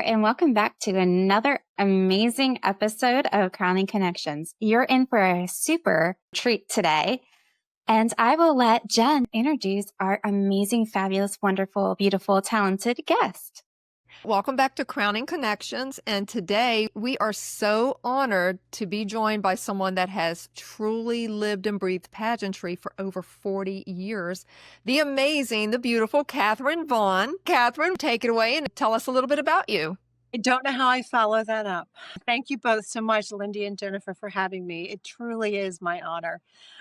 and welcome back to another amazing episode of Crowning Connections. You're in for a super treat today, and I will let Jen introduce our amazing, fabulous, wonderful, beautiful, talented guest. Welcome back to Crowning Connections, and today we are so honored to be joined by someone that has truly lived and breathed pageantry for over 40 years, the amazing, the beautiful Catherine Vaughn. Catherine, take it away and tell us a little bit about you. I don't know how I follow that up. Thank you both so much, Lindy and Jennifer, for having me. It truly is my honor.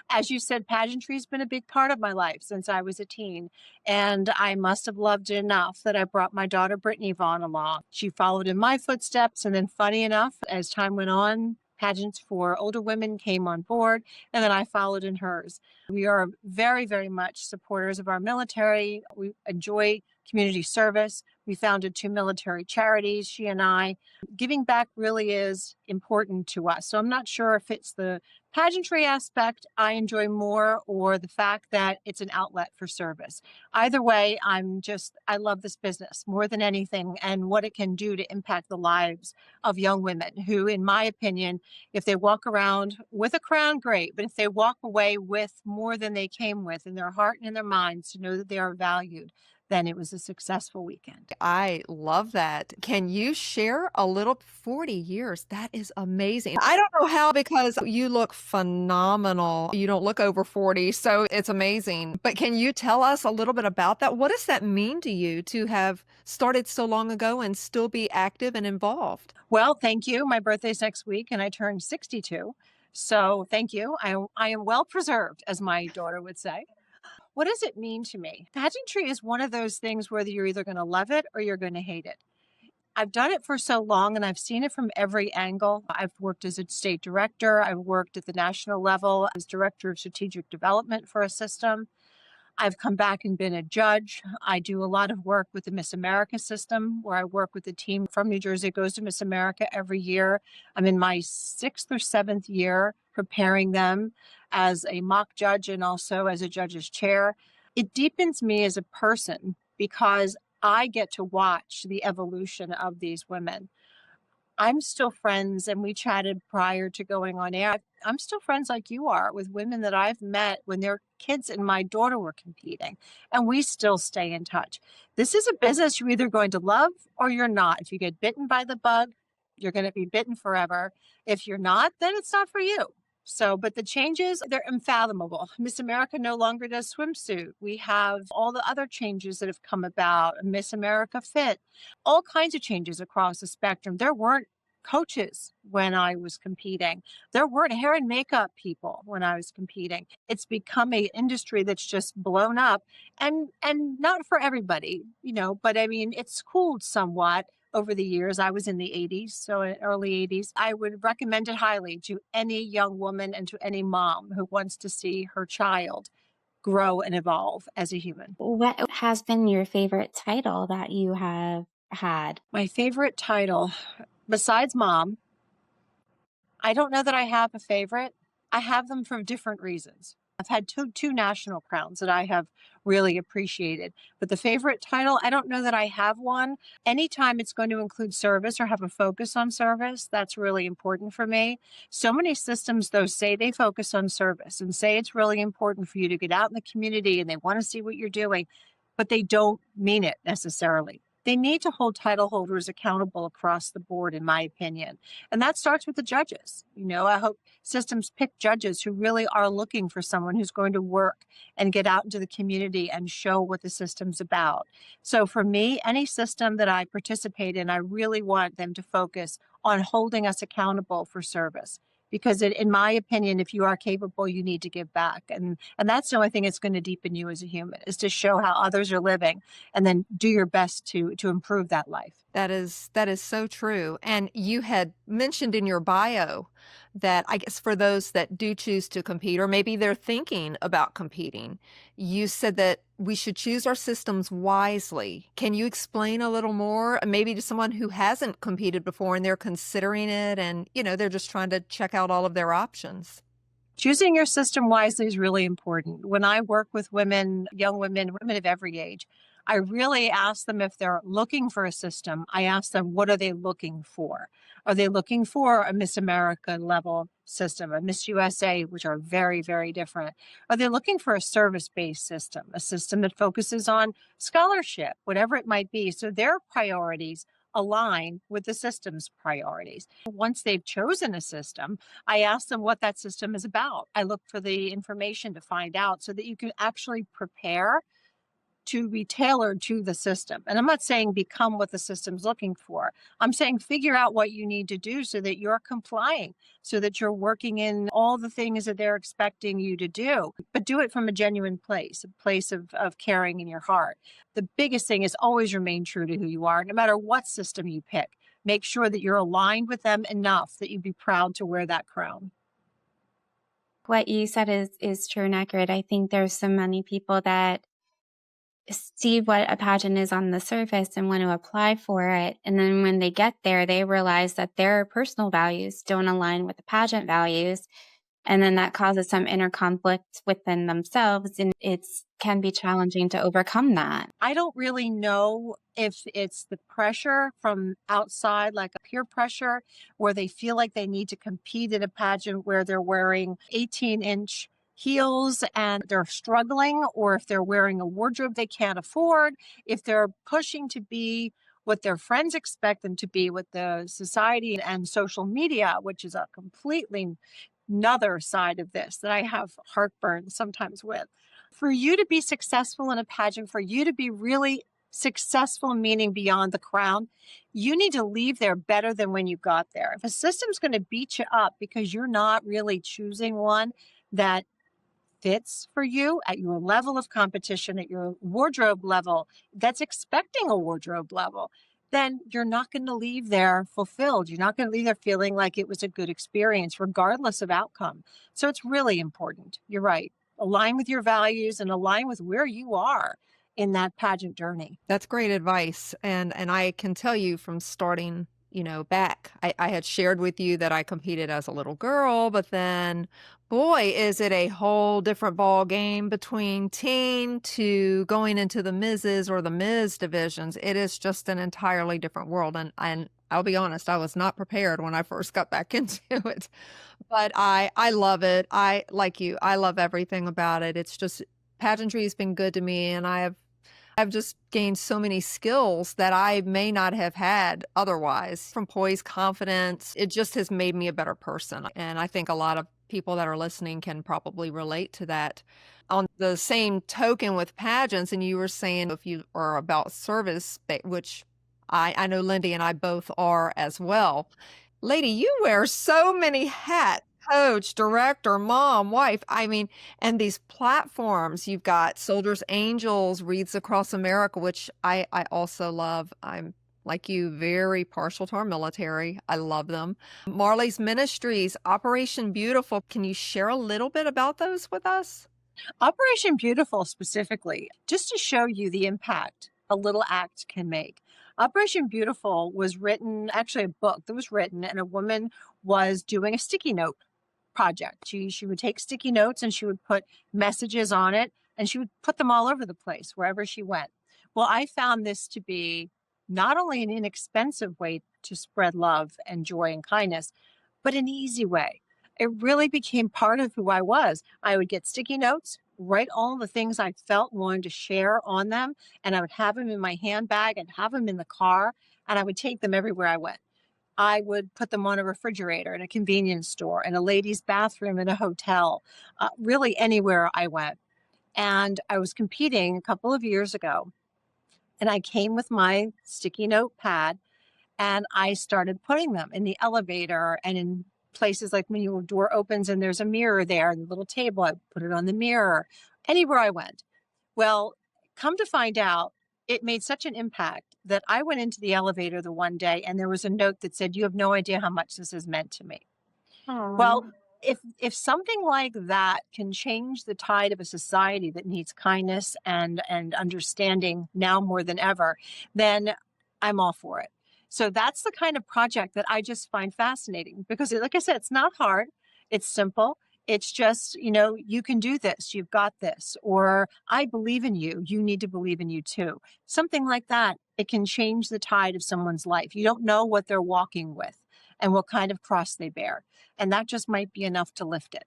As you said, pageantry has been a big part of my life since I was a teen, and I must have loved it enough that I brought my daughter, Brittany Vaughn, along. She followed in my footsteps, and then funny enough, as time went on, pageants for older women came on board, and then I followed in hers. We are very, very much supporters of our military. We enjoy community service. We founded 2 military charities, she and I. Giving back really is important to us. So I'm not sure if it's the pageantry aspect I enjoy more or the fact that it's an outlet for service. Either way, I love this business more than anything and what it can do to impact the lives of young women who, in my opinion, if they walk around with a crown, great. But if they walk away with more than they came with in their heart and in their minds to know that they are valued, then it was a successful weekend. I love that. Can you share a little? 40 years. That is amazing. I don't know how, because you look phenomenal. You don't look over 40, so it's amazing. But can you tell us a little bit about that? What does that mean to you to have started so long ago and still be active and involved? Well, thank you. My birthday's next week and I turned 62. So thank you. I am well preserved, as my daughter would say. What does it mean to me? Pageantry is one of those things where you're either going to love it or you're going to hate it. I've done it for so long and I've seen it from every angle. I've worked as a state director. I've worked at the national level as director of strategic development for a system. I've come back and been a judge. I do a lot of work with the Miss America system, where I work with the team from New Jersey that goes to Miss America every year. I'm in my 6th or 7th year preparing them as a mock judge and also as a judge's chair. It deepens me as a person because I get to watch the evolution of these women. I'm still friends, and we chatted prior to going on air. I'm still friends like you are with women that I've met when their kids and my daughter were competing, and we still stay in touch. This is a business you're either going to love or you're not. If you get bitten by the bug, you're going to be bitten forever. If you're not, then it's not for you. So, but the changes, they're unfathomable. Miss America no longer does swimsuit. We have all the other changes that have come about, Miss America Fit, all kinds of changes across the spectrum. There weren't coaches when I was competing. There weren't hair and makeup people when I was competing. It's become an industry that's just blown up and not for everybody, but I mean, it's cooled somewhat over the years. I was in the 80s, so in early 80s. I would recommend it highly to any young woman and to any mom who wants to see her child grow and evolve as a human. What has been your favorite title that you have had? My favorite title, besides mom, I don't know that I have a favorite. I have them for different reasons. I've had two national crowns that I have really appreciated. But the favorite title, I don't know that I have one. Anytime it's going to include service or have a focus on service, that's really important for me. So many systems, though, say they focus on service and say it's really important for you to get out in the community and they want to see what you're doing, but they don't mean it necessarily. They need to hold title holders accountable across the board, in my opinion. And that starts with the judges. I hope systems pick judges who really are looking for someone who's going to work and get out into the community and show what the system's about. So for me, any system that I participate in, I really want them to focus on holding us accountable for service. Because in my opinion, if you are capable, you need to give back. And that's the only thing that's going to deepen you as a human, is to show how others are living and then do your best to improve that life. That is so true. And you had mentioned in your bio that, I guess, for those that do choose to compete, or maybe they're thinking about competing, you said that we should choose our systems wisely. Can you explain a little more, maybe to someone who hasn't competed before and they're considering it and, they're just trying to check out all of their options? Choosing your system wisely is really important. When I work with women, young women, women of every age, I really ask them if they're looking for a system. I ask them, what are they looking for? Are they looking for a Miss America level system, a Miss USA, which are very, very different? Are they looking for a service-based system, a system that focuses on scholarship, whatever it might be? So their priorities align with the system's priorities. Once they've chosen a system, I ask them what that system is about. I look for the information to find out so that you can actually prepare to be tailored to the system. And I'm not saying become what the system's looking for. I'm saying figure out what you need to do so that you're complying, so that you're working in all the things that they're expecting you to do, but do it from a genuine place, a place of caring in your heart. The biggest thing is always remain true to who you are, no matter what system you pick. Make sure that you're aligned with them enough that you'd be proud to wear that crown. What you said is true and accurate. I think there's so many people that see what a pageant is on the surface and want to apply for it. And then when they get there, they realize that their personal values don't align with the pageant values. And then that causes some inner conflict within themselves. And it can be challenging to overcome that. I don't really know if it's the pressure from outside, like a peer pressure, where they feel like they need to compete in a pageant where they're wearing 18-inch heels and they're struggling, or if they're wearing a wardrobe they can't afford, if they're pushing to be what their friends expect them to be with the society and social media, which is a completely another side of this that I have heartburn sometimes with. For you to be successful in a pageant, for you to be really successful, meaning beyond the crown, you need to leave there better than when you got there. If a system's going to beat you up because you're not really choosing one that fits for you at your level of competition, at your wardrobe level, that's expecting a wardrobe level, then you're not going to leave there fulfilled. You're not going to leave there feeling like it was a good experience, regardless of outcome. So it's really important. You're right. Align with your values and align with where you are in that pageant journey. That's great advice. And I can tell you from starting, back, I had shared with you that I competed as a little girl, but then boy, is it a whole different ball game between teen to going into the Mrs. or the Ms. divisions. It is just an entirely different world. And I'll be honest, I was not prepared when I first got back into it, but I love it. Like you, I love everything about it. It's just pageantry has been good to me, and I've just gained so many skills that I may not have had otherwise. From poise, confidence, it just has made me a better person. And I think a lot of people that are listening can probably relate to that. On the same token with pageants, and you were saying if you are about service, which I know Lindy and I both are as well. Lady, you wear so many hats. Coach, director, mom, wife. I mean, and these platforms, you've got Soldiers, Angels, Wreaths Across America, which I also love. I'm like you, very partial to our military. I love them. Marleigh's Ministries, Operation Beautiful. Can you share a little bit about those with us? Operation Beautiful specifically, just to show you the impact a little act can make. Operation Beautiful was written, actually a book that was written, and a woman was doing a sticky note project. She would take sticky notes and she would put messages on it, and she would put them all over the place wherever she went. Well, I found this to be not only an inexpensive way to spread love and joy and kindness, but an easy way. It really became part of who I was. I would get sticky notes, write all the things I felt and wanted to share on them, and I would have them in my handbag and have them in the car, and I would take them everywhere I went. I would put them on a refrigerator in a convenience store, in a ladies' bathroom in a hotel, really anywhere I went. And I was competing a couple of years ago, and I came with my sticky note pad, and I started putting them in the elevator and in places like when your door opens and there's a mirror there, and the little table, I put it on the mirror, anywhere I went. Well, come to find out, it made such an impact that I went into the elevator the one day and there was a note that said, "You have no idea how much this has meant to me." Well, Aww. if something like that can change the tide of a society that needs kindness and understanding now more than ever, then I'm all for it. So that's the kind of project that I just find fascinating because, like I said, it's not hard. It's simple. It's just, you can do this. You've got this. Or I believe in you. You need to believe in you too. Something like that. It can change the tide of someone's life. You don't know what they're walking with and what kind of cross they bear. And that just might be enough to lift it.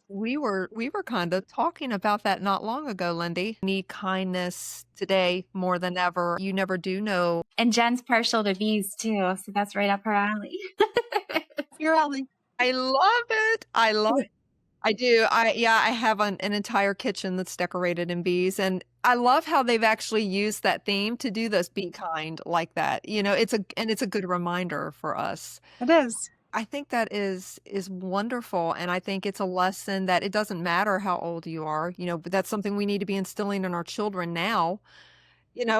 We were kind of talking about that not long ago, Lindy. Need kindness today more than ever. You never do know. And Jen's partial to bees too, so that's right up her alley. You're Ellie. I love it. I love it. I do. I have an entire kitchen that's decorated in bees, and I love how they've actually used that theme to do this be kind like that. It's a good reminder for us. It is. I think that is wonderful, and I think it's a lesson that it doesn't matter how old you are, but that's something we need to be instilling in our children now,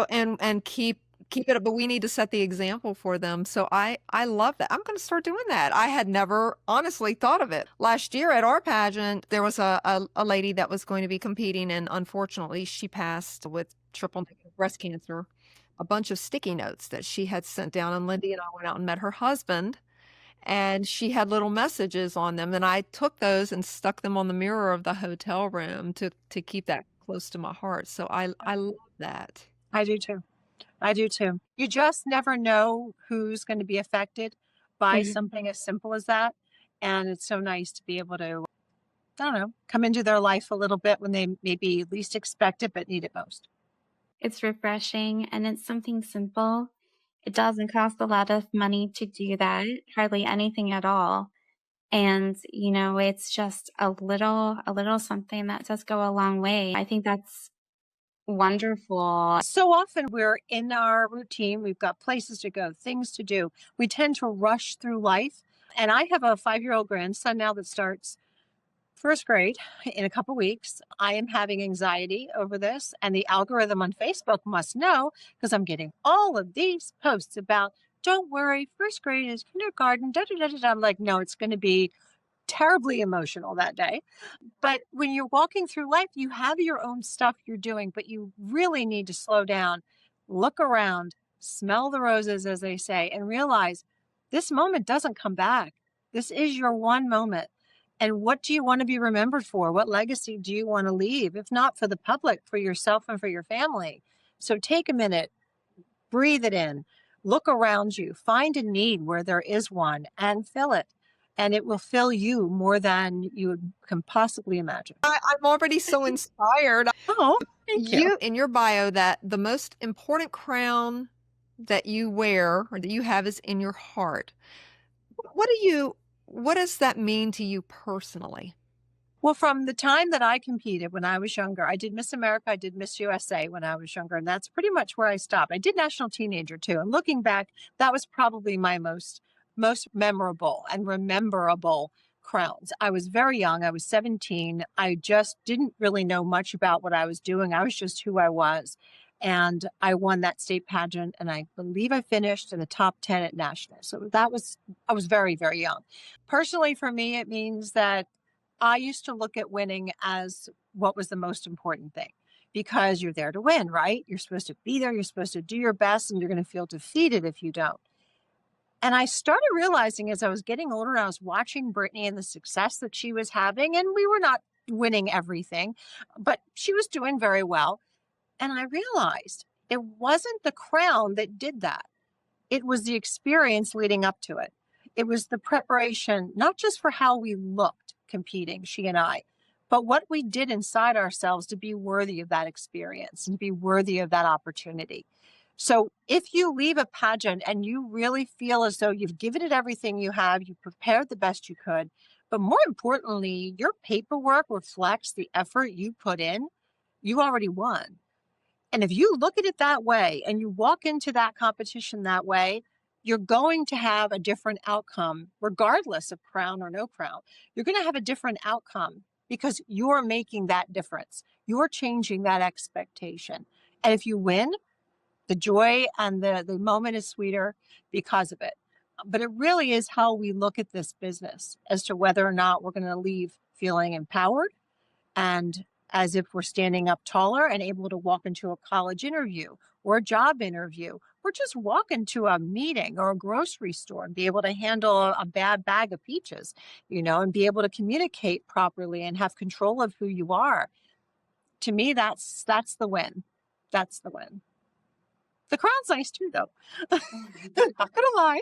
and keep it up, but we need to set the example for them. So I love that. I'm going to start doing that. I had never honestly thought of it. Last year at our pageant, there was a lady that was going to be competing, and unfortunately she passed with triple negative breast cancer. A bunch of sticky notes that she had sent down, and Lindy and I went out and met her husband, and she had little messages on them, and I took those and stuck them on the mirror of the hotel room to keep that close to my heart. So I love that. I do too. I do too. You just never know who's going to be affected by something as simple as that. And it's so nice to be able to, I don't know, come into their life a little bit when they maybe least expect it but need it most. It's refreshing, and it's something simple. It doesn't cost a lot of money to do that, hardly anything at all. And, it's just a little something that does go a long way. I think that's wonderful. So often we're in our routine. We've got places to go, things to do. We tend to rush through life. And I have a 5-year-old grandson now that starts first grade in a couple weeks. I am having anxiety over this, and the algorithm on Facebook must know, because I'm getting all of these posts about, don't worry, first grade is kindergarten, da, da, da, da, da. I'm like, no, it's going to be terribly emotional that day. But when you're walking through life, you have your own stuff you're doing, but you really need to slow down, look around, smell the roses, as they say, and realize this moment doesn't come back. This is your one moment. And what do you want to be remembered for? What legacy do you want to leave? If not for the public, for yourself and for your family. So take a minute, breathe it in, look around you, find a need where there is one, and fill it. And it will fill you more than you can possibly imagine. I'm already so inspired. Oh, thank you. In your bio, that the most important crown that you wear or that you have is in your heart. What does that mean to you personally? Well, from the time that I competed when I was younger, I did Miss America, I did Miss USA when I was younger, and that's pretty much where I stopped. I did National Teenager too. And looking back, that was probably my most memorable and rememberable crowns. I was very young. I was 17. I just didn't really know much about what I was doing. I was just who I was. And I won that state pageant, and I believe I finished in the top 10 at nationals. So I was very, very young. Personally, for me, it means that I used to look at winning as what was the most important thing, because you're there to win, right? You're supposed to be there. You're supposed to do your best, and you're going to feel defeated if you don't. And I started realizing as I was getting older, and I was watching Brittany and the success that she was having, and we were not winning everything, but she was doing very well. And I realized it wasn't the crown that did that. It was the experience leading up to it. It was the preparation, not just for how we looked competing, she and I, but what we did inside ourselves to be worthy of that experience and be worthy of that opportunity. So if you leave a pageant and you really feel as though you've given it everything you have, you prepared the best you could, but more importantly, your paperwork reflects the effort you put in, you already won. And if you look at it that way and you walk into that competition that way, you're going to have a different outcome, regardless of crown or no crown. You're going to have a different outcome because you're making that difference. You're changing that expectation. And if you win, the joy and the moment is sweeter because of it. But it really is how we look at this business as to whether or not we're going to leave feeling empowered and as if we're standing up taller and able to walk into a college interview or a job interview or just walk into a meeting or a grocery store and be able to handle a bad bag of peaches, and be able to communicate properly and have control of who you are. To me, that's the win. That's the win. The crown's nice too, though. Not gonna lie,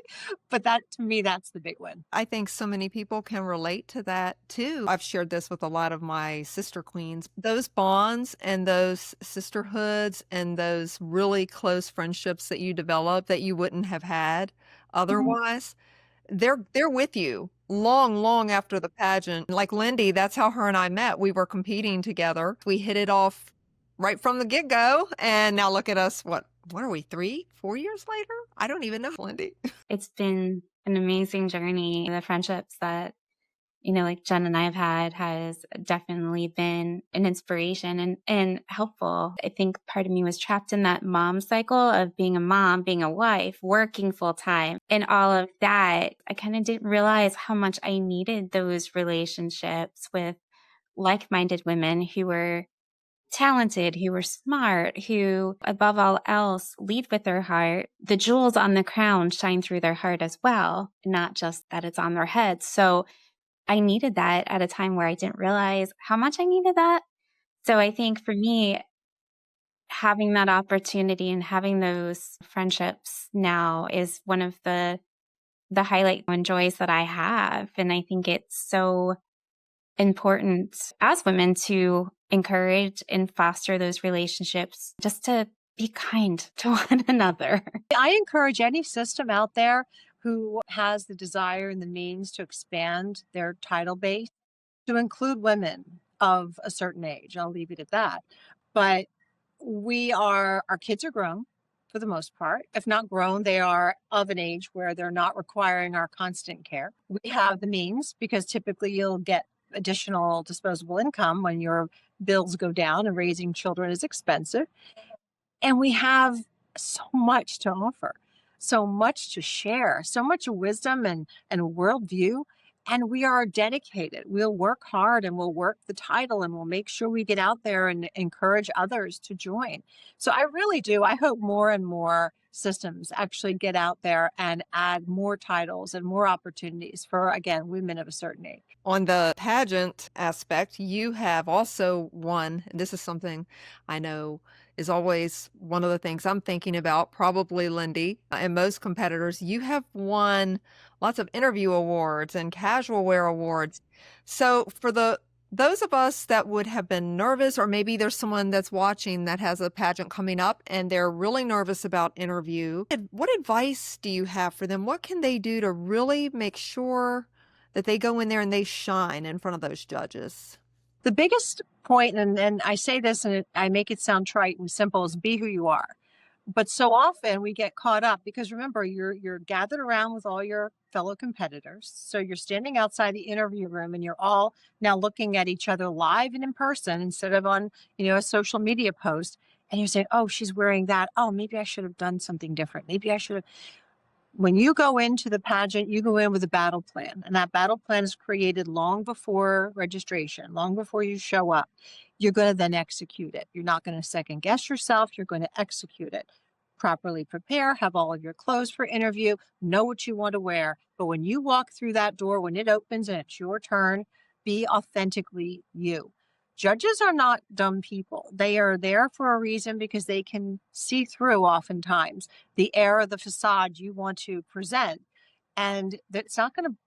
but that to me, that's the big win. I think so many people can relate to that too. I've shared this with a lot of my sister queens. Those bonds and those sisterhoods and those really close friendships that you develop that you wouldn't have had otherwise, they're with you long, long after the pageant. Like Lindy, that's how her and I met. We were competing together. We hit it off right from the get-go. And now look at us, what are we, 3, 4 years later? I don't even know, Lindy. It's been an amazing journey. The friendships that, like Jen and I have had has definitely been an inspiration and helpful. I think part of me was trapped in that mom cycle of being a mom, being a wife, working full time, and all of that. I kind of didn't realize how much I needed those relationships with like-minded women who were talented, who were smart, who above all else lead with their heart. The jewels on the crown shine through their heart as well, not just that it's on their head. So I needed that at a time where I didn't realize how much I needed that. So I think for me, having that opportunity and having those friendships now is one of the highlight and joys that I have. And I think it's so important as women to encourage and foster those relationships, just to be kind to one another. I encourage any system out there who has the desire and the means to expand their title base to include women of a certain age. I'll leave it at that. But our kids are grown for the most part. If not grown, they are of an age where they're not requiring our constant care. We have the means because typically you'll get additional disposable income when your bills go down and raising children is expensive. And we have so much to offer, so much to share, so much wisdom and worldview. And we are dedicated. We'll work hard and we'll work the title and we'll make sure we get out there and encourage others to join. So I really do. I hope more and more systems actually get out there and add more titles and more opportunities for, again, women of a certain age. On the pageant aspect, you have also won, and this is something I know is always one of the things I'm thinking about, probably Lindy, and most competitors. You have won lots of interview awards and casual wear awards. So for those of us that would have been nervous, or maybe there's someone that's watching that has a pageant coming up and they're really nervous about interview, what advice do you have for them? What can they do to really make sure that they go in there and they shine in front of those judges? The biggest point, and I say this and I make it sound trite and simple, is be who you are. But so often we get caught up because remember, you're gathered around with all your fellow competitors. So you're standing outside the interview room and you're all now looking at each other live and in person instead of on, a social media post. And you're saying, oh, she's wearing that. Oh, maybe I should have done something different. Maybe I should have. When you go into the pageant, you go in with a battle plan, and that battle plan is created long before registration, long before you show up. You're going to then execute it. You're not going to second guess yourself. You're going to execute it. Properly prepare, have all of your clothes for interview, know what you want to wear. But when you walk through that door, when it opens and it's your turn, be authentically you. Judges are not dumb people. They are there for a reason because they can see through oftentimes the air of the facade you want to present. And that's not going to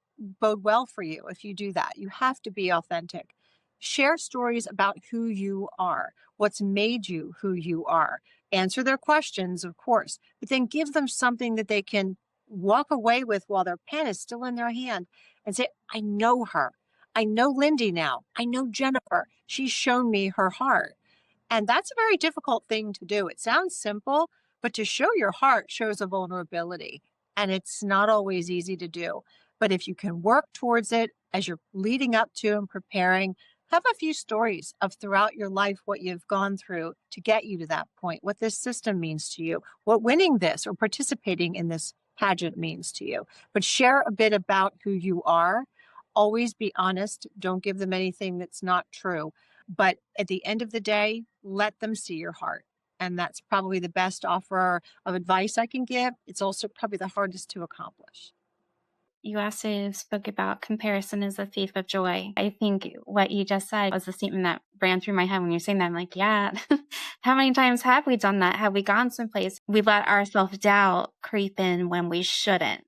bode well for you if you do that. You have to be authentic. Share stories about who you are, what's made you who you are. Answer their questions, of course, but then give them something that they can walk away with while their pen is still in their hand and say, I know her. I know Lindy now. I know Jennifer. She's shown me her heart. And that's a very difficult thing to do. It sounds simple, but to show your heart shows a vulnerability. And it's not always easy to do. But if you can work towards it as you're leading up to and preparing, have a few stories of throughout your life what you've gone through to get you to that point, what this system means to you, what winning this or participating in this pageant means to you. But share a bit about who you are. Always be honest. Don't give them anything that's not true. But at the end of the day, let them see your heart. And that's probably the best offer of advice I can give. It's also probably the hardest to accomplish. You also spoke about comparison is a thief of joy. I think what you just said was the statement that ran through my head when you're saying that. I'm like, yeah, how many times have we done that? Have we gone someplace? We let our self-doubt creep in when we shouldn't.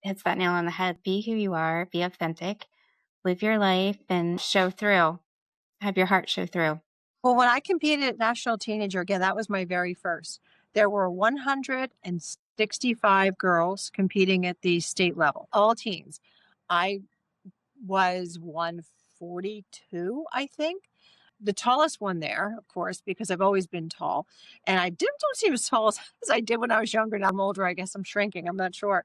Hits that nail on the head. Be who you are, be authentic, live your life and show through. Have your heart show through. Well, when I competed at National Teenager, again, that was my very first. There were 165 girls competing at the state level, all teens. I was 142, I think. The tallest one there, of course, because I've always been tall. And I don't seem as tall as I did when I was younger. Now I'm older. I guess I'm shrinking. I'm not sure.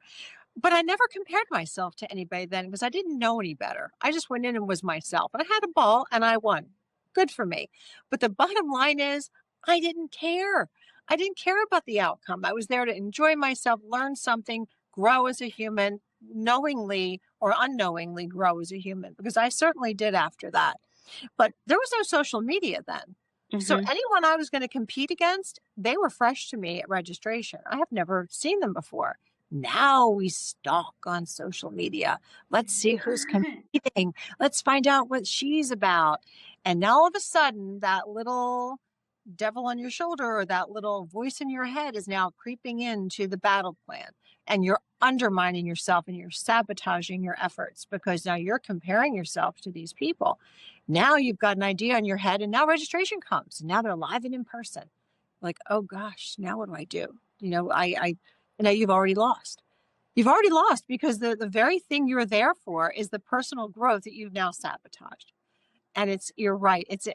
But I never compared myself to anybody then because I didn't know any better. I just went in and was myself. I had a ball and I won. Good for me. But the bottom line is, I didn't care. I didn't care about the outcome. I was there to enjoy myself, learn something, grow as a human, knowingly or unknowingly grow as a human, because I certainly did after that. But there was no social media then. So anyone I was going to compete against, they were fresh to me at registration. I have never seen them before. Now we stalk on social media. Let's see who's competing. Let's find out what she's about. And now all of a sudden, that little devil on your shoulder or that little voice in your head is now creeping into the battle plan. And you're undermining yourself and you're sabotaging your efforts because now you're comparing yourself to these people. Now you've got an idea in your head and now registration comes. And now they're live and in person. Like, oh gosh, now what do I do? You know, you've already lost. You've already lost because the very thing you're there for is the personal growth that you've now sabotaged. And you're right. It's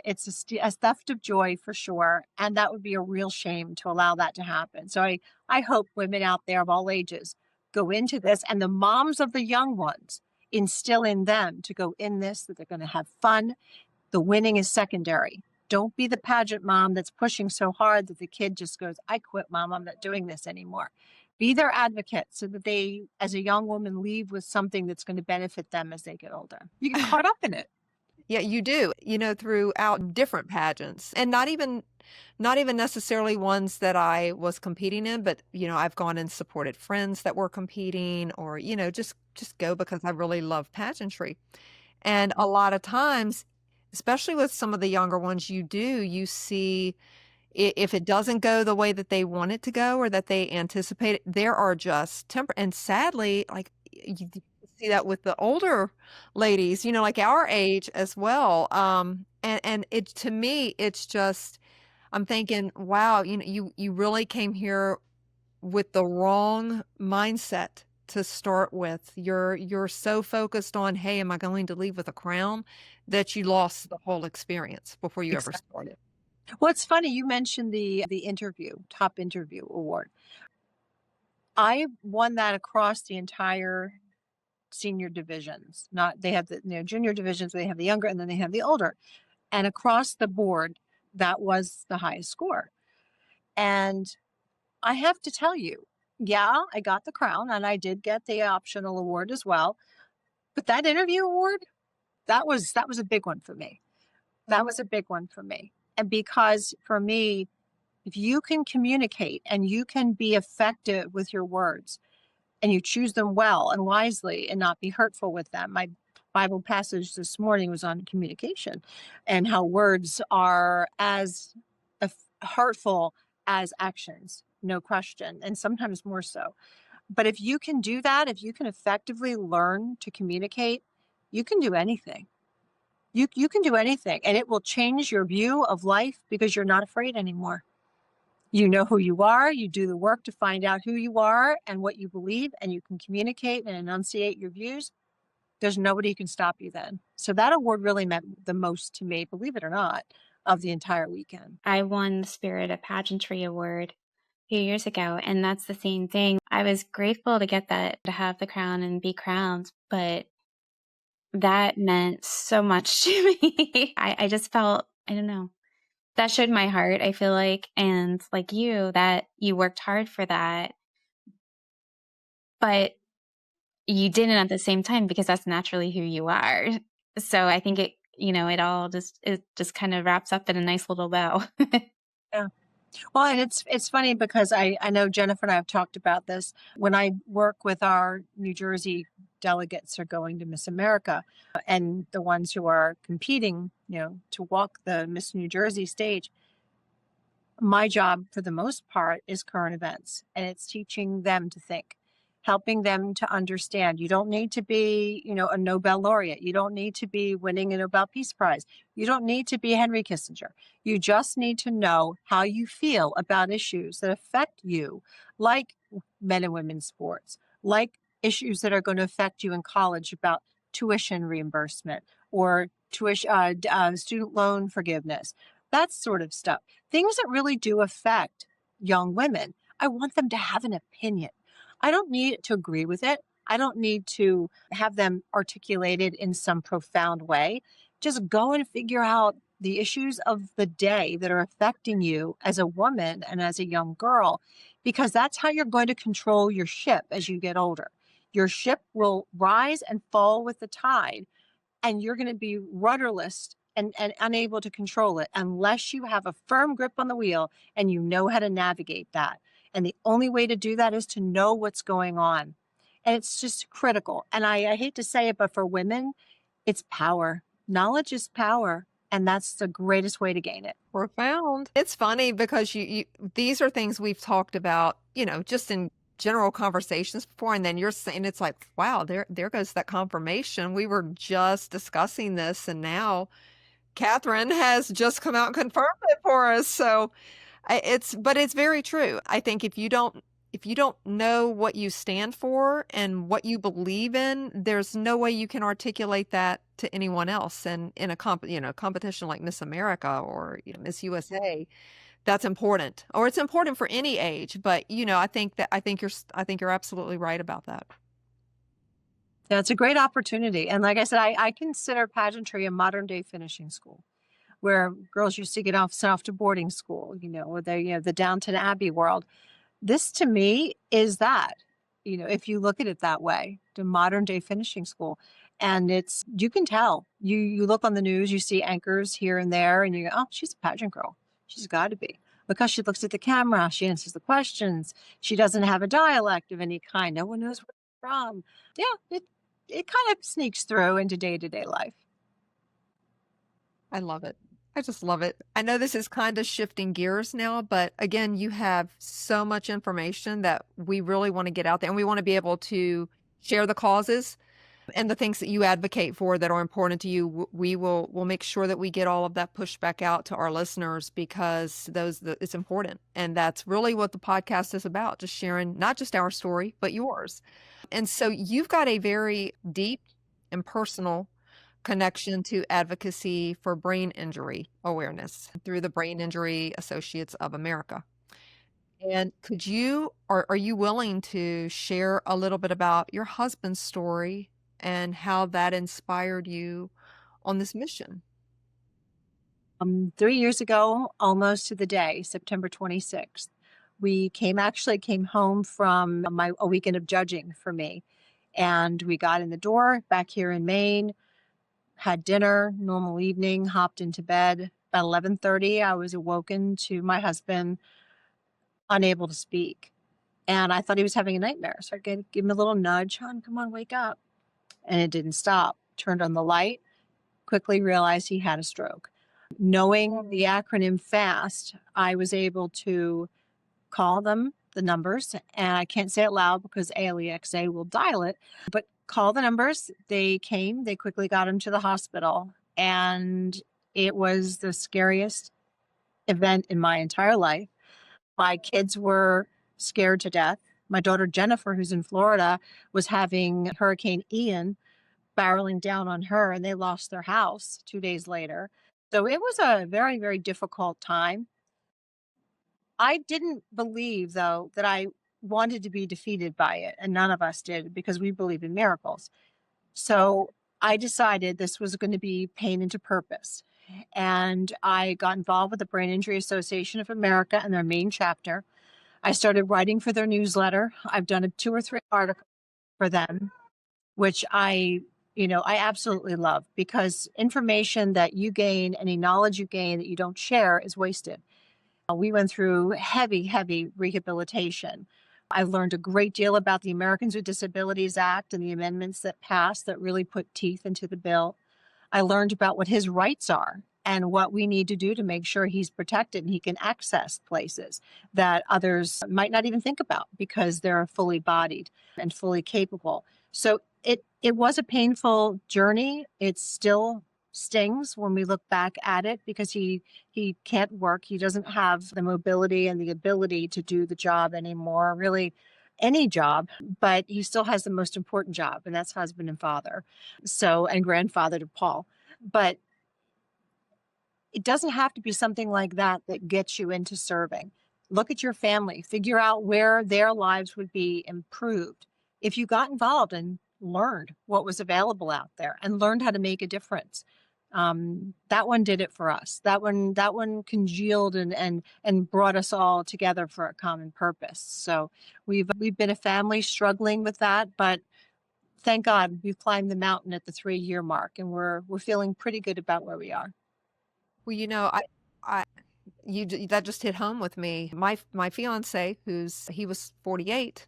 a theft of joy for sure. And that would be a real shame to allow that to happen. So I hope women out there of all ages go into this, and the moms of the young ones instill in them to go in this, that they're going to have fun. The winning is secondary. Don't be the pageant mom that's pushing so hard that the kid just goes, I quit, mom. I'm not doing this anymore. Be their advocate so that they, as a young woman, leave with something that's going to benefit them as they get older. You get caught up in it. Yeah, you do, throughout different pageants, and not even necessarily ones that I was competing in, but, I've gone and supported friends that were competing or, just go because I really love pageantry. And a lot of times, especially with some of the younger ones, you see if it doesn't go the way that they want it to go or that they anticipate it, there are just and sadly, like you see that with the older ladies, like our age as well. And it, to me, it's just, I'm thinking, wow, you really came here with the wrong mindset to start with. You're so focused on, hey, am I going to leave with a crown, that you lost the whole experience before you ever started. Well, it's funny you mentioned the top interview award. I won that across the entire senior divisions. Not they have the junior divisions, they have the younger, and then they have the older. And across the board, that was the highest score. And I have to tell you, yeah, I got the crown and I did get the optional award as well. But that interview award, that was a big one for me. That was a big one for me. And because for me, if you can communicate and you can be effective with your words and you choose them well and wisely and not be hurtful with them. My Bible passage this morning was on communication and how words are as hurtful as actions, no question, and sometimes more so. But if you can do that, if you can effectively learn to communicate, you can do anything. You can do anything, and it will change your view of life because you're not afraid anymore. You know who you are, you do the work to find out who you are and what you believe, and you can communicate and enunciate your views. There's nobody who can stop you then. So that award really meant the most to me, believe it or not, of the entire weekend. I won the Spirit of Pageantry Award a few years ago, and that's the same thing. I was grateful to get that, to have the crown and be crowned, but that meant so much to me. I just felt, I don't know, that showed my heart, I feel like, and like you, that you worked hard for that, but you didn't at the same time because that's naturally who you are. So I think it, it all just kind of wraps up in a nice little bow. Yeah. Well, and it's funny because I know Jennifer and I have talked about this. When I work with our New Jersey delegates are going to Miss America and the ones who are competing, to walk the Miss New Jersey stage, my job for the most part is current events, and it's teaching them to think, helping them to understand. You don't need to be, a Nobel laureate. You don't need to be winning a Nobel Peace Prize. You don't need to be Henry Kissinger. You just need to know how you feel about issues that affect you, like men and women's sports, like issues that are going to affect you in college about tuition reimbursement or student loan forgiveness, that sort of stuff. Things that really do affect young women. I want them to have an opinion. I don't need to agree with it. I don't need to have them articulated in some profound way. Just go and figure out the issues of the day that are affecting you as a woman and as a young girl, because that's how you're going to control your ship as you get older. Your ship will rise and fall with the tide, and you're going to be rudderless and unable to control it unless you have a firm grip on the wheel and you know how to navigate that. And the only way to do that is to know what's going on. And it's just critical. And I hate to say it, but for women, it's power. Knowledge is power. And that's the greatest way to gain it. Profound. It's funny because you these are things we've talked about, just in general conversations before, and then you're saying it's like, wow, there goes that confirmation. We were just discussing this, and now Catherine has just come out and confirmed it for us. So but it's very true. I think if you don't know what you stand for and what you believe in, there's no way you can articulate that to anyone else. And in a competition like Miss America or Miss USA, that's important, or it's important for any age. But I think you're absolutely right about that. Yeah, it's a great opportunity. And like I said, I consider pageantry a modern day finishing school, where girls used to get sent off to boarding school, or the Downton Abbey world. This to me is that, if you look at it that way, the modern day finishing school. And you can tell, you look on the news, you see anchors here and there, and you go, oh, she's a pageant girl. She's got to be, because she looks at the camera, she answers the questions. She doesn't have a dialect of any kind. No one knows where she's from. Yeah, it kind of sneaks through into day-to-day life. I love it. I just love it. I know this is kind of shifting gears now, but again, you have so much information that we really want to get out there, and we want to be able to share the causes and the things that you advocate for that are important to you. We'll make sure that we get all of that pushed back out to our listeners, because it's important. And that's really what the podcast is about, just sharing not just our story, but yours. And so you've got a very deep and personal connection to advocacy for brain injury awareness through the Brain Injury Associates of America. And are you willing to share a little bit about your husband's story and how that inspired you on this mission? 3 years ago, almost to the day, September 26th, we came home from a weekend of judging for me. And we got in the door back here in Maine, had dinner, normal evening, hopped into bed. About 11:30, I was awoken to my husband unable to speak. And I thought he was having a nightmare. So I gave him a little nudge, hon, come on, wake up. And it didn't stop. Turned on the light, quickly realized he had a stroke. Knowing the acronym FAST, I was able to call them, the numbers, and I can't say it loud because ALEXA will dial it, but call the numbers. They came, they quickly got him to the hospital, and it was the scariest event in my entire life. My kids were scared to death. My daughter Jennifer, who's in Florida, was having Hurricane Ian barreling down on her, and they lost their house 2 days later. So it was a very, very difficult time. I didn't believe, though, that I wanted to be defeated by it, and none of us did, because we believe in miracles. So I decided this was going to be pain into purpose. And I got involved with the Brain Injury Association of America and their Maine Chapter. I started writing for their newsletter. I've done 2 or 3 articles for them, which I absolutely love, because information that you gain, any knowledge you gain that you don't share, is wasted. We went through heavy, heavy rehabilitation. I learned a great deal about the Americans with Disabilities Act and the amendments that passed that really put teeth into the bill. I learned about what his rights are and what we need to do to make sure he's protected and he can access places that others might not even think about because they're fully bodied and fully capable. So it was a painful journey. It still stings when we look back at it because he can't work. He doesn't have the mobility and the ability to do the job anymore, really any job, but he still has the most important job, and that's husband and father. So, and grandfather to Paul. But it doesn't have to be something like that that gets you into serving. Look at your family, figure out where their lives would be improved if you got involved and learned what was available out there and learned how to make a difference. That one did it for us. That one congealed and brought us all together for a common purpose. So we've been a family struggling with that, but thank God we've climbed the mountain at the 3-year mark, and we're feeling pretty good about where we are. Well, I that just hit home with me. My fiance, he was 48,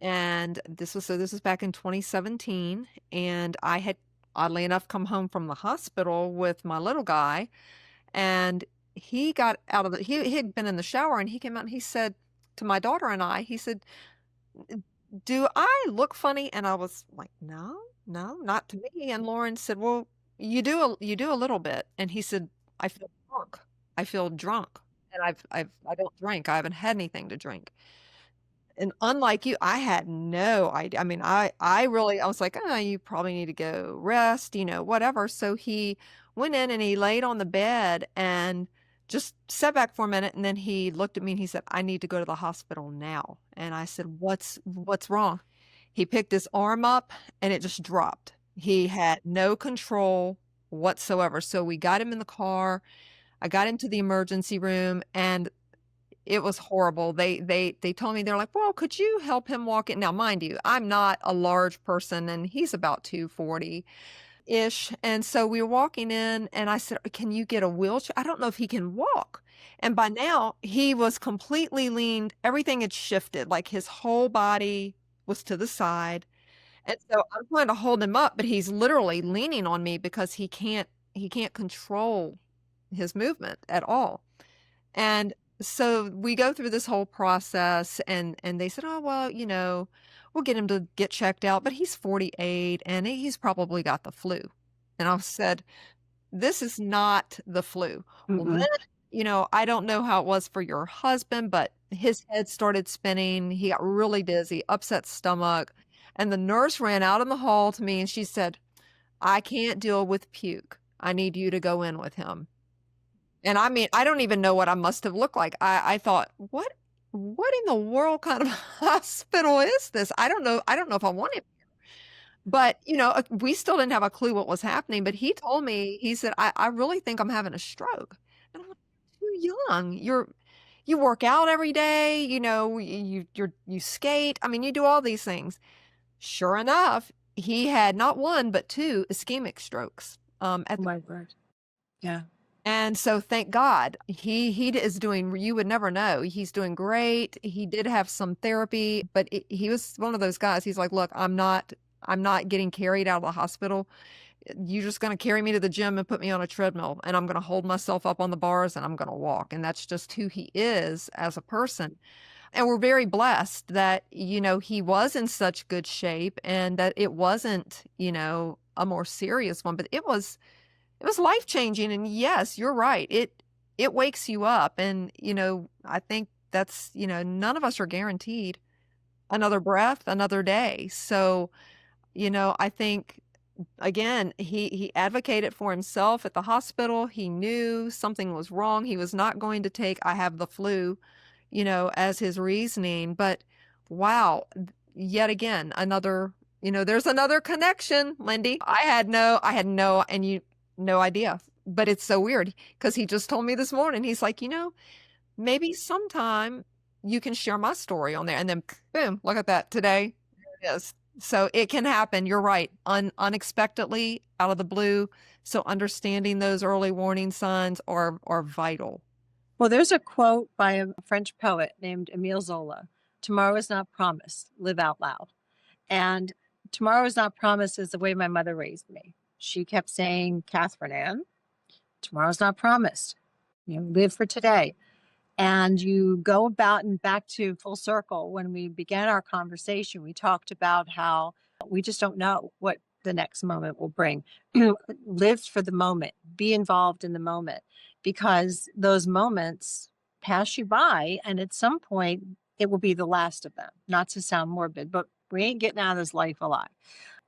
and this was back in 2017, and I had oddly enough come home from the hospital with my little guy, and he got out of he had been in the shower, and he came out and he said to my daughter and I, he said, "Do I look funny?" And I was like, "No, no, not to me." And Lauren said, "Well, you do a little bit." And he said, "I feel drunk. I feel drunk." And I don't drink. I haven't had anything to drink. And unlike you, I had no idea. I mean, I was like, "Oh, you probably need to go rest, whatever." So he went in and he laid on the bed and just sat back for a minute, and then he looked at me and he said, "I need to go to the hospital now." And I said, "What's wrong?" He picked his arm up and it just dropped. He had no control whatsoever. So we got him in the car. I got into the emergency room, and it was horrible. They told me, they're like, "Well, could you help him walk in?" Now, mind you, I'm not a large person, and he's about 240-ish. And so we were walking in, and I said, "Can you get a wheelchair? I don't know if he can walk." And by now, he was completely leaned. Everything had shifted. Like his whole body was to the side. And so I'm trying to hold him up, but he's literally leaning on me because he can't control his movement at all. And so we go through this whole process, and they said, "Oh, well, we'll get him to get checked out, but he's 48 and he's probably got the flu." And I said, "This is not the flu." Well, Mm-mm. then, I don't know how it was for your husband, but his head started spinning. He got really dizzy, upset stomach. And the nurse ran out in the hall to me and she said, "I can't deal with puke. I need you to go in with him." And I mean, I don't even know what I must have looked like. I thought, what in the world kind of hospital is this? I don't know. I don't know if I want him. But, we still didn't have a clue what was happening. But he told me, he said, I really think I'm having a stroke. And I'm like, "Too young. You work out every day, you skate. I mean, you do all these things." Sure enough, he had not one, but 2 ischemic strokes. Oh my word. Yeah. And so thank God he is doing, you would never know. He's doing great. He did have some therapy, but he was one of those guys. He's like, "Look, I'm not getting carried out of the hospital. You're just going to carry me to the gym and put me on a treadmill, and I'm going to hold myself up on the bars and I'm going to walk." And that's just who he is as a person. And we're very blessed that, he was in such good shape and that it wasn't, a more serious one, but it was life-changing. And yes, you're right. It wakes you up. And, I think that's, none of us are guaranteed another breath, another day. So, I think, again, he advocated for himself at the hospital. He knew something was wrong. He was not going to take, "I have the flu," as his reasoning. But wow, yet again, there's another connection, Lindy. I had no, no idea. But it's so weird because he just told me this morning, he's like, "Maybe sometime you can share my story on there." And then boom, look at that. Today, there it is. So it can happen. You're right. Unexpectedly, out of the blue. So understanding those early warning signs are vital. Well, there's a quote by a French poet named Émile Zola. Tomorrow is not promised. Live out loud. And tomorrow is not promised is the way my mother raised me. She kept saying, Catherine Ann, tomorrow's not promised. Live for today. And you go about and back to full circle. When we began our conversation, we talked about how we just don't know what the next moment will bring. Live for the moment, be involved in the moment, because those moments pass you by. And at some point, it will be the last of them. Not to sound morbid, but we ain't getting out of this life alive.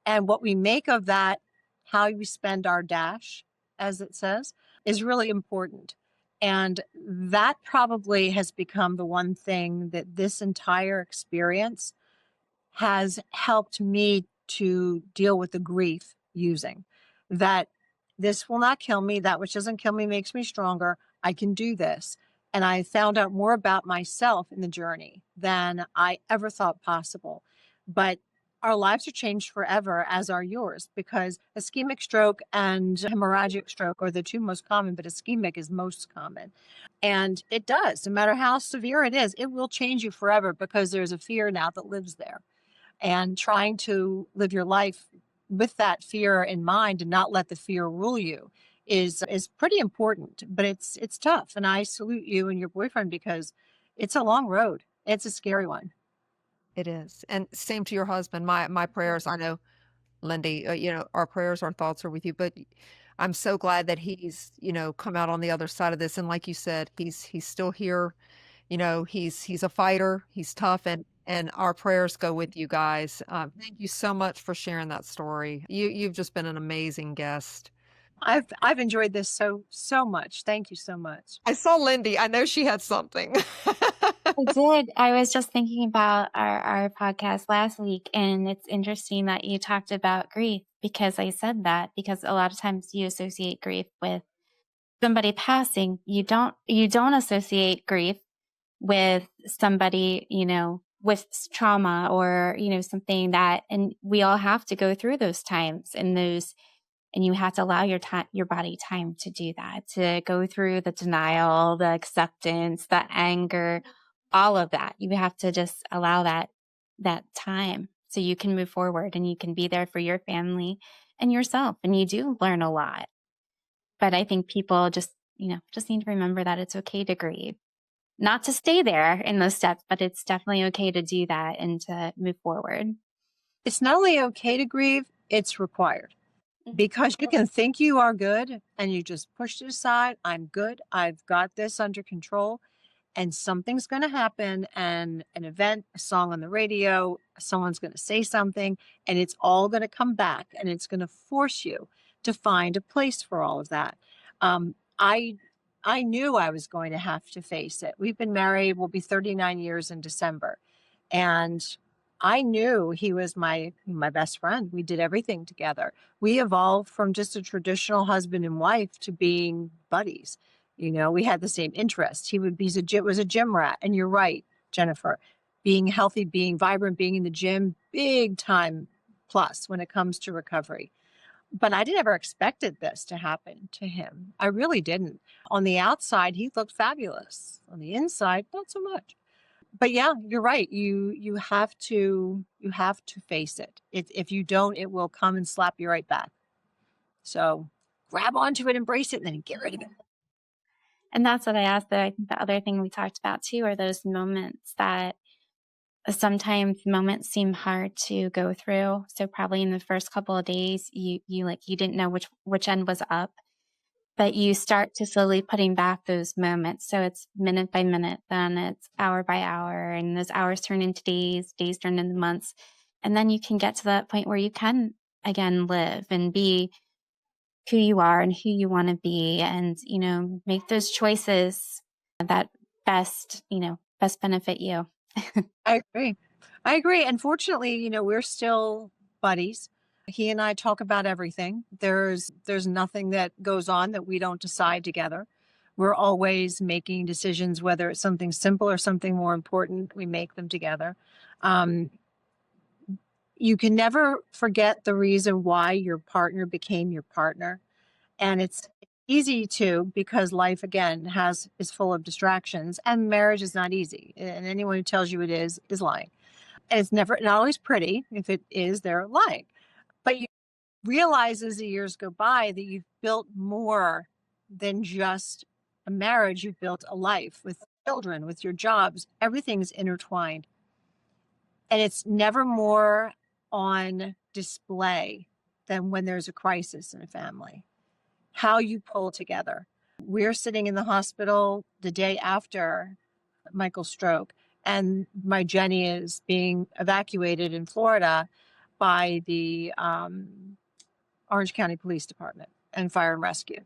And what we make of that, how we spend our dash, as it says, is really important. And that probably has become the one thing that this entire experience has helped me to deal with the grief using. That this will not kill me. That which doesn't kill me makes me stronger. I can do this. And I found out more about myself in the journey than I ever thought possible. But our lives are changed forever, as are yours, because ischemic stroke and hemorrhagic stroke are the two most common, but ischemic is most common. And it does, no matter how severe it is, it will change you forever because there's a fear now that lives there. And trying to live your life with that fear in mind and not let the fear rule you is pretty important, but it's tough. And I salute you and your boyfriend because it's a long road. It's a scary one. It is. And same to your husband. My prayers, I know, Lindy, our prayers, our thoughts are with you, but I'm so glad that he's, come out on the other side of this. And like you said, he's still here. He's a fighter. He's tough, and our prayers go with you guys. Thank you so much for sharing that story. You've just been an amazing guest. I've enjoyed this so much. Thank you so much. I saw Lindy. I know she had something. I did. I was just thinking about our podcast last week, and it's interesting that you talked about grief because I said that because a lot of times you associate grief with somebody passing. You don't associate grief with somebody, with trauma or, something that, and we all have to go through those times and you have to allow your body time to do that, to go through the denial, the acceptance, the anger, all of that. You have to just allow that time so you can move forward and you can be there for your family and yourself. And you do learn a lot. But I think people just need to remember that it's okay to grieve, not to stay there in those steps, but it's definitely okay to do that and to move forward. It's not only okay to grieve, it's required. Because you can think you are good and you just push it aside. I'm good. I've got this under control. And something's going to happen, and an event, a song on the radio, someone's going to say something, and it's all going to come back, and it's going to force you to find a place for all of that. I knew I was going to have to face it. We've been married, we'll be 39 years in December. And I knew he was my best friend. We did everything together. We evolved from just a traditional husband and wife to being buddies. We had the same interests. He was a gym rat. And you're right, Jennifer, being healthy, being vibrant, being in the gym, big time plus when it comes to recovery. But I never expected this to happen to him. I really didn't. On the outside, he looked fabulous. On the inside, not so much. But yeah, you're right. You have to face it. If you don't, it will come and slap you right back. So grab onto it, embrace it, and then get rid of it. And that's what I asked. I think the other thing we talked about too are those moments that sometimes moments seem hard to go through. So probably in the first couple of days, you didn't know which end was up, but you start to slowly putting back those moments. So it's minute by minute, then it's hour by hour, and those hours turn into days, days turn into months. And then you can get to that point where you can again live and be who you are and who you want to be, and, make those choices that best benefit you. I agree. Unfortunately, we're still buddies. He and I talk about everything. There's nothing that goes on that we don't decide together. We're always making decisions, whether it's something simple or something more important, we make them together. You can never forget the reason why your partner became your partner. And it's easy to, because life again is full of distractions, and marriage is not easy. And anyone who tells you it is lying. And it's not always pretty. If it is, they're lying. But you realize as the years go by that you've built more than just a marriage. You've built a life with children, with your jobs. Everything's intertwined. And it's never more on display than when there's a crisis in a family. How you pull together. We're sitting in the hospital the day after Michael's stroke, and my Jenny is being evacuated in Florida by the Orange County Police Department and Fire and Rescue.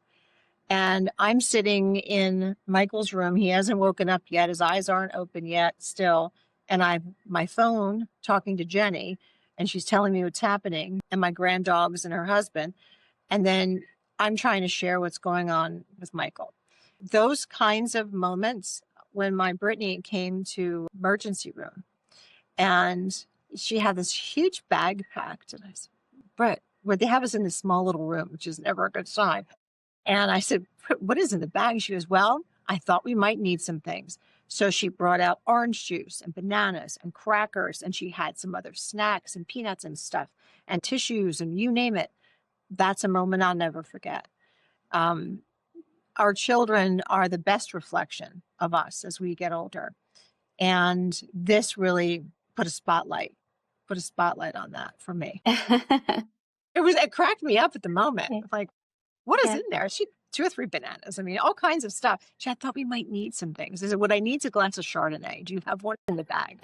And I'm sitting in Michael's room. He hasn't woken up yet. His eyes aren't open yet still. And I'm my phone talking to Jenny, and she's telling me what's happening, and my granddogs and her husband. And then I'm trying to share what's going on with Michael. Those kinds of moments when my Brittany came to emergency room and she had this huge bag packed. And I said, Britt, where they have us in this small little room, which is never a good sign. And I said, what is in the bag? She goes, well, I thought we might need some things. So she brought out orange juice and bananas and crackers, and she had some other snacks and peanuts and stuff and tissues and you name it. That's a moment I'll never forget. Our children are the best reflection of us as we get older. And this really put a spotlight on that for me. It cracked me up at the moment. Okay. Like, what is Yeah. in there? She 2 or 3 bananas. I mean, all kinds of stuff. I thought we might need some things. I said, what I need is a glass of Chardonnay. Do you have one in the bag?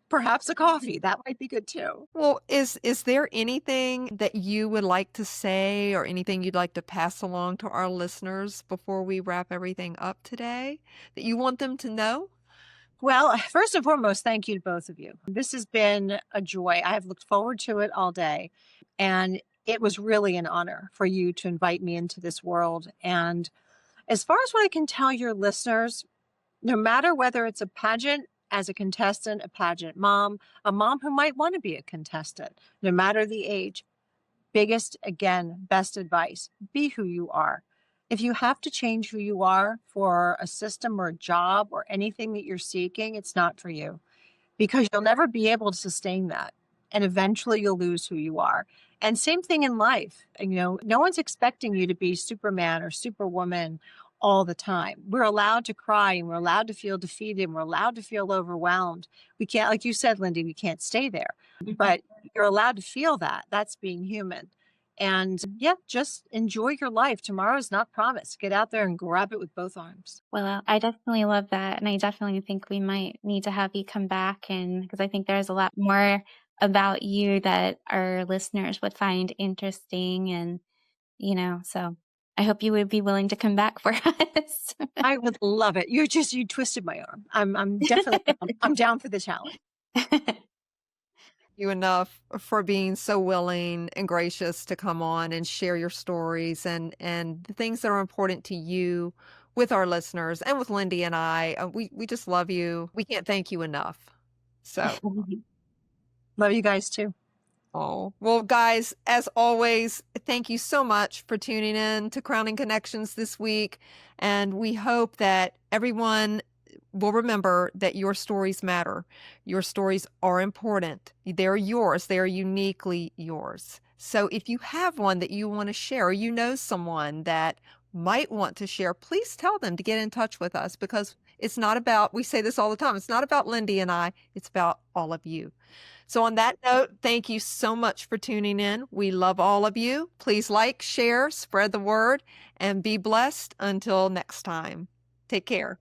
Perhaps a coffee. That might be good too. Well, is there anything that you would like to say or anything you'd like to pass along to our listeners before we wrap everything up today that you want them to know? Well, first and foremost, thank you to both of you. This has been a joy. I have looked forward to it all day. And it was really an honor for you to invite me into this world. And as far as what I can tell your listeners, no matter whether it's a pageant as a contestant, a pageant mom, a mom who might want to be a contestant, no matter the age, best advice, be who you are. If you have to change who you are for a system or a job or anything that you're seeking, it's not for you, because you'll never be able to sustain that. And eventually you'll lose who you are. And same thing in life. No one's expecting you to be Superman or Superwoman all the time. We're allowed to cry, and we're allowed to feel defeated, and we're allowed to feel overwhelmed. We can't, like you said, Lindy, we can't stay there, but you're allowed to feel that. That's being human. And just enjoy your life. Tomorrow's not promised. Get out there and grab it with both arms. Well, I definitely love that. And I definitely think we might need to have you come back, and because I think there's a lot more about you that our listeners would find interesting. And, so I hope you would be willing to come back for us. I would love it. You twisted my arm. I'm definitely, I'm down for the challenge. You enough for being so willing and gracious to come on and share your stories and the things that are important to you with our listeners and with Lindy and I. We just love you. We can't thank you enough. So, love you guys too. oh, well, guys, as always, thank you so much for tuning in to Crowning Connections this week. And we hope that everyone will remember that your stories matter. Your stories are important. They're yours. They are uniquely yours. So if you have one that you want to share, or you know someone that might want to share, please tell them to get in touch with us, because it's not about, we say this all the time, it's not about Lindy and I, it's about all of you. So on that note, thank you so much for tuning in. We love all of you. Please like, share, spread the word, and be blessed until next time. Take care.